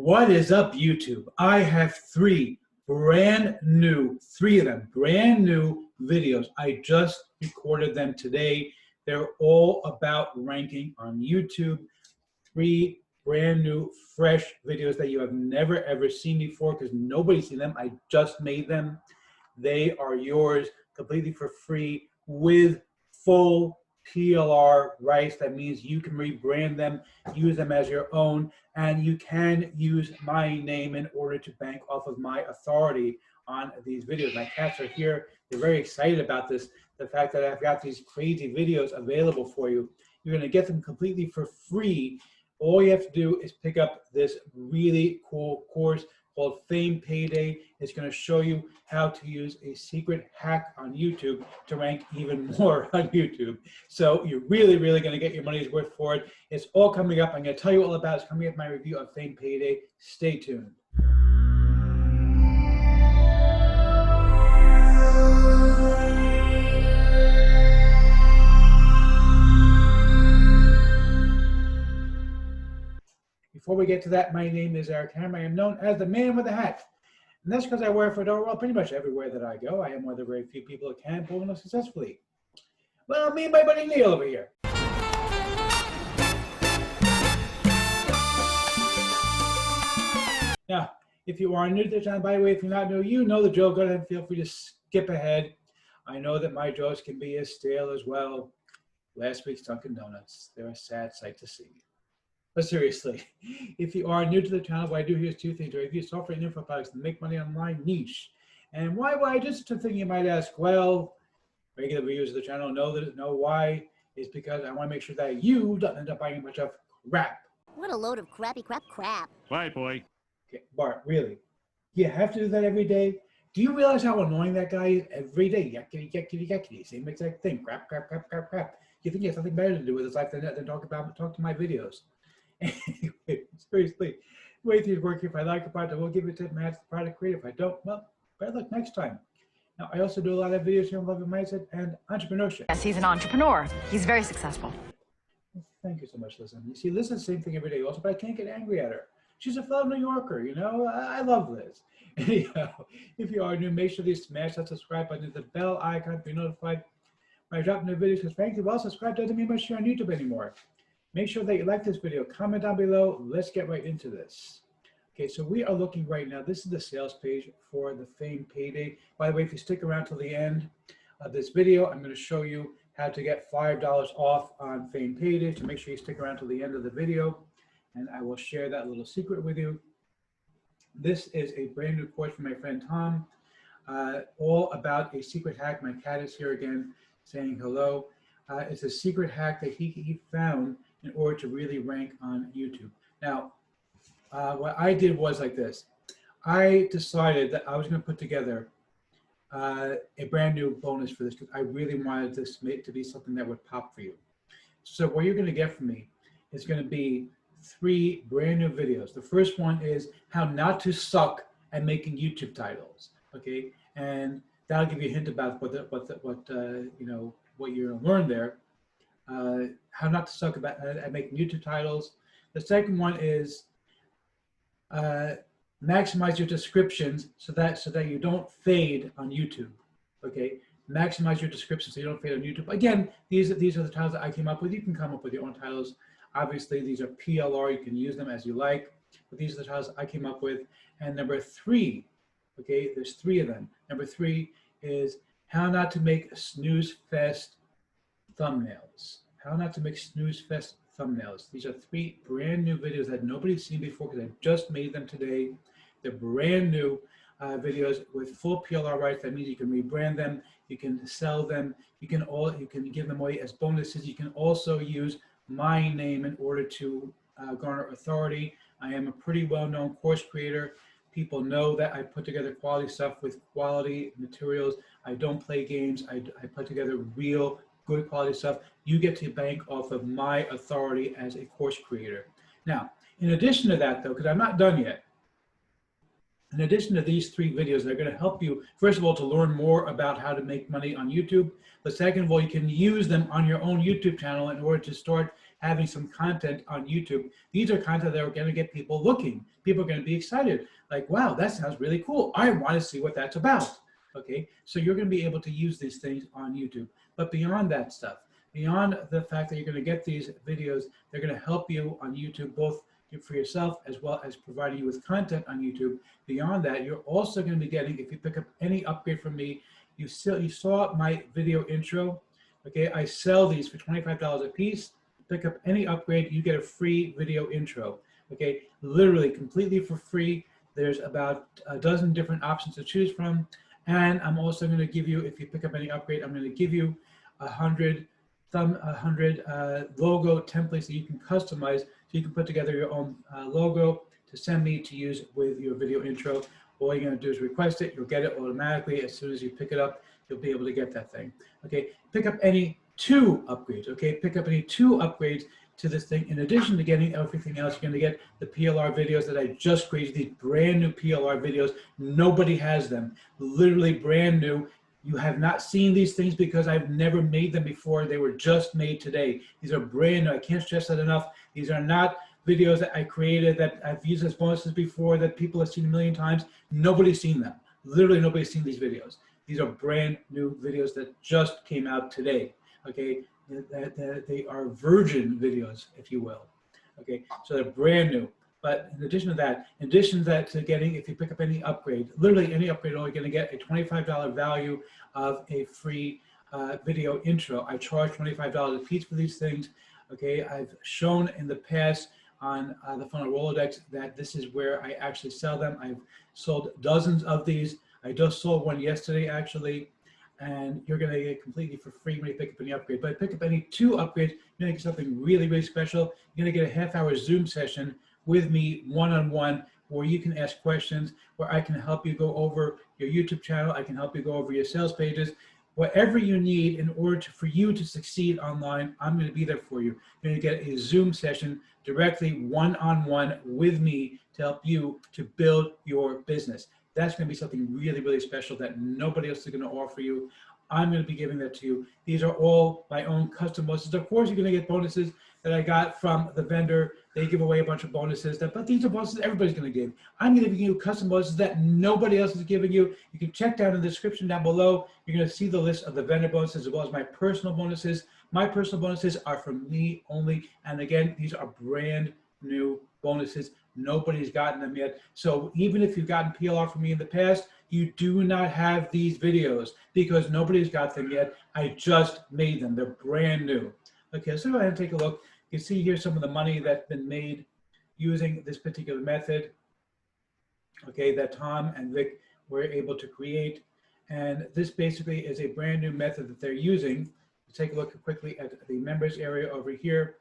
What is up, YouTube? I have three of them, brand new videos. I just recorded them today. They're all about ranking on YouTube. Three brand new, fresh videos that you have never ever seen before because nobody's seen them. I just made them. They are yours completely for free with full PLR rights. That means you can rebrand them, use them as your own, and you can use my name in order to bank off of my authority on these videos. My cats are here. They're very excited about this, the fact that I've got these crazy videos available for you. You're going to get them completely for free. All you have to do is pick up this really cool course called PayDay. It's going to show you how to use a secret hack on YouTube to rank even more on YouTube. So you're really going to get your money's worth for it. It's all coming up. I'm going to tell you all about it. It's coming up in my review of PayDay. Stay tuned. Before we get to that, my name is Eric Hammer. I am known as the man with the hat. And that's because I wear a fedora well pretty much everywhere that I go. I am one of the very few people that can pull it successfully. Well, me and my buddy Neil over here. Now, if you are new to the channel, by the way, if you're not new, you know the joke. Go ahead and feel free to skip ahead. I know that my jokes can be as stale as well. Last week's Dunkin' Donuts, they're a sad sight to see. But seriously, if you are new to the channel, what I do here is two things. I review software and info products to make money online niche. And why would I just a thing you might ask? Well, regular viewers of the channel know why. It's because I want to make sure that you don't end up buying a bunch of crap. What a load of crappy crap. Right, boy. Okay, Bart, really? You have to do that every day? Do you realize how annoying that guy is every day? Yakety, same exact thing. Crap. You think he has something better to do with his life than talk to my videos? Anyway, seriously, wait till you work. If I like a product, I will give you a tip, match the product creative. If I don't, well, better luck next time. Now, I also do a lot of videos here on love and mindset and entrepreneurship. Yes, he's an entrepreneur. He's very successful. Thank you so much, Liz. You see, Liz does the same thing every day also, but I can't get angry at her. She's a fellow New Yorker, you know. I love Liz. Anyhow, if you are new, make sure you smash that subscribe button, hit the bell icon to be notified when I drop new videos, because frankly, well, subscribe doesn't mean much here on YouTube anymore. Make sure that you like this video, comment down below. Let's get right into this. Okay, so we are looking right now. This is the sales page for the PayDay. By the way, if you stick around till the end of this video, I'm going to show you how to get $5 off on PayDay. So make sure you stick around till the end of the video, and I will share that little secret with you. This is a brand new course from my friend Tom, all about a secret hack. My cat is here again saying hello. It's a secret hack that he found in order to really rank on YouTube. Now, what I did was like this. I decided that I was going to put together a brand new bonus for this because I really wanted this to be something that would pop for you. So what you're going to get from me is going to be 3 brand new videos. The first one is how not to suck at making YouTube titles. Okay, and that'll give you a hint about what you're going to learn there. How not to suck at making YouTube titles. The second one is maximize your descriptions so that you don't fade on YouTube. Okay, maximize your descriptions so you don't fade on YouTube. Again, these are the titles that I came up with. You can come up with your own titles. Obviously, these are PLR. You can use them as you like, but these are the titles I came up with. And number 3, okay, there's 3 of them. Number 3 is how not to make snooze fest thumbnails. How not to make snooze fest thumbnails. These are 3 brand new videos that nobody's seen before because I just made them today. They're brand new videos with full PLR rights. That means you can rebrand them, you can sell them, you can give them away as bonuses. You can also use my name in order to garner authority. I am a pretty well-known course creator. People know that I put together quality stuff with quality materials. I don't play games. I put together real good quality stuff. You get to bank off of my authority as a course creator. Now, in addition to that though, because I'm not done yet, in addition to these 3 videos, they're going to help you, first of all, to learn more about how to make money on YouTube. But second of all, you can use them on your own YouTube channel in order to start having some content on YouTube. These are content that are going to get people looking. People are going to be excited. Like, wow, that sounds really cool. I want to see what that's about. Okay, so you're going to be able to use these things on YouTube. But beyond that stuff, beyond the fact that you're going to get these videos, they're going to help you on YouTube, both for yourself as well as providing you with content on YouTube. Beyond that, you're also going to be getting, if you pick up any upgrade from me, you saw my video intro. Okay, I sell these for $25 a piece. Pick up any upgrade, you get a free video intro. Okay, literally completely for free. There's about a dozen different options to choose from. And I'm also going to give you, if you pick up any upgrade, I'm going to give you 100 logo templates that you can customize, so you can put together your own logo to send me to use with your video intro. All you're going to do is request it. You'll get it automatically. As soon as you pick it up, you'll be able to get that thing. Okay, pick up any 2 upgrades. Okay, pick up any 2 upgrades to this thing. In addition to getting everything else, you're going to get the PLR videos that I just created, these brand new PLR videos. Nobody has them, literally brand new. You have not seen these things because I've never made them before. They were just made today. These are brand new. I can't stress that enough. These are not videos that I created that I've used as bonuses before that people have seen a million times. Nobody's seen them. Literally nobody's seen these videos. These are brand new videos that just came out today. Okay, they are virgin videos, if you will. Okay, so they're brand new. But in addition to that, to getting, if you pick up any upgrade, literally any upgrade, you're going to get a $25 value of a free video intro. I charge $25 a piece for these things. Okay, I've shown in the past on the Funnel Rolodex that this is where I actually sell them. I've sold dozens of these. I just sold one yesterday, actually. And you're going to get it completely for free when you pick up any upgrade. But pick up any 2 upgrades, you're going to get something really, really special. You're going to get a half-hour Zoom session with me one-on-one, where you can ask questions, where I can help you go over your YouTube channel. I can help you go over your sales pages. Whatever you need in order for you to succeed online, I'm going to be there for you. You're going to get a Zoom session directly one-on-one with me to help you to build your business. That's going to be something really, really special that nobody else is going to offer you. I'm going to be giving that to you. These are all my own custom bonuses. Of course, you're going to get bonuses that I got from the vendor. They give away a bunch of bonuses, but these are bonuses everybody's going to give. I'm going to give you custom bonuses that nobody else is giving you. You can check down in the description down below. You're going to see the list of the vendor bonuses as well as my personal bonuses. My personal bonuses are from me only. And again, these are brand new bonuses. Nobody's gotten them yet. So even if you've gotten PLR from me in the past, you do not have these videos because nobody's got them yet. I just made them. They're brand new. Okay, so go ahead and take a look. You can see here some of the money that's been made using this particular method, okay, that Tom and Vic were able to create. And this basically is a brand new method that they're using. Take a look quickly at the members area over here.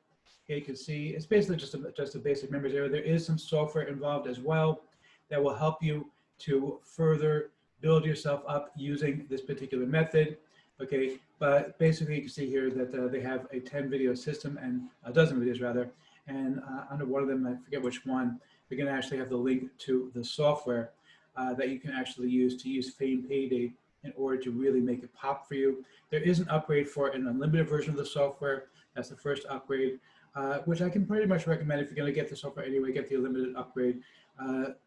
Okay, you can see it's basically just a basic members area. There is some software involved as well that will help you to further build yourself up using this particular method. Okay, but basically you can see here that they have a 10 video system, and a dozen videos rather, and under one of them, I forget which one, you're going to actually have the link to the software that you can actually use PayDay in order to really make it pop for you. There is an upgrade for an unlimited version of the software. That's the first upgrade, which I can pretty much recommend. If you're going to get the software anyway, get the unlimited upgrade.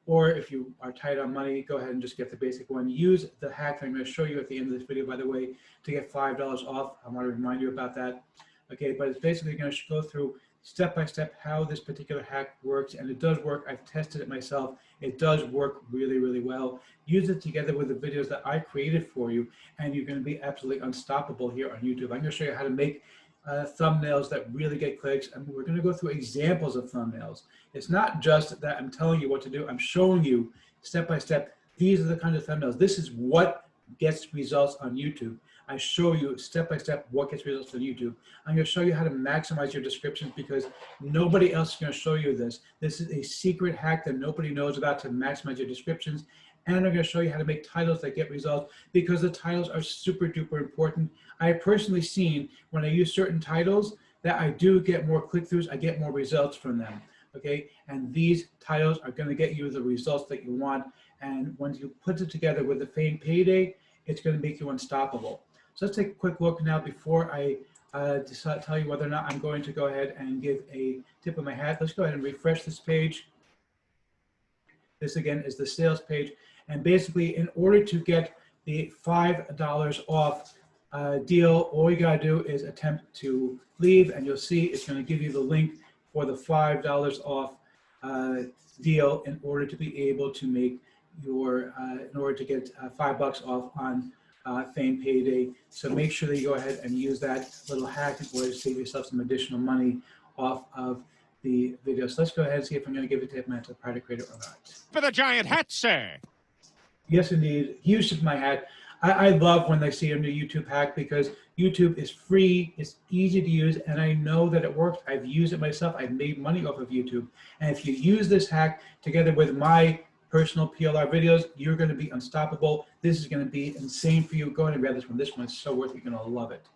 Or if you are tight on money, go ahead and just get the basic one. Use the hack that I'm going to show you at the end of this video, by the way, to get $5 off. I want to remind you about that. Okay, but it's basically going to go through step by step how this particular hack works, and it does work. I've tested it myself. It does work really, really well. Use it together with the videos that I created for you, and you're going to be absolutely unstoppable here on YouTube. I'm going to show you how to make thumbnails that really get clicks, and we're going to go through examples of thumbnails. It's not just that I'm telling you what to do. I'm showing you step by step. These are the kinds of thumbnails. This is what gets results on YouTube. I show you step by step what gets results on YouTube. I'm going to show you how to maximize your descriptions because nobody else is going to show you this. This is a secret hack that nobody knows about to maximize your descriptions. And I'm going to show you how to make titles that get results because the titles are super duper important. I have personally seen when I use certain titles that I do get more click-throughs, I get more results from them. Okay, and these titles are going to get you the results that you want. And when you put it together with the PayDay, it's going to make you unstoppable. So let's take a quick look now before I tell you whether or not I'm going to go ahead and give a tip of my hat. Let's go ahead and refresh this page. This again is the sales page. And basically, in order to get the $5 off deal, all you gotta do is attempt to leave, and you'll see it's gonna give you the link for the $5 off deal in order to be able to make your, in order to get $5 off on Fame PayDay. So make sure that you go ahead and use that little hack in order to save yourself some additional money off of the video. So let's go ahead and see if I'm going to give it to him to try to create it or not. For the giant hat, sir. Yes, indeed. Huge tip of my hat. I love when I see a new YouTube hack because YouTube is free, it's easy to use, and I know that it works. I've used it myself. I've made money off of YouTube. And if you use this hack together with my personal PLR videos, you're going to be unstoppable. This is going to be insane for you. Go ahead and grab this one. This one is so worth it. You're going to love it.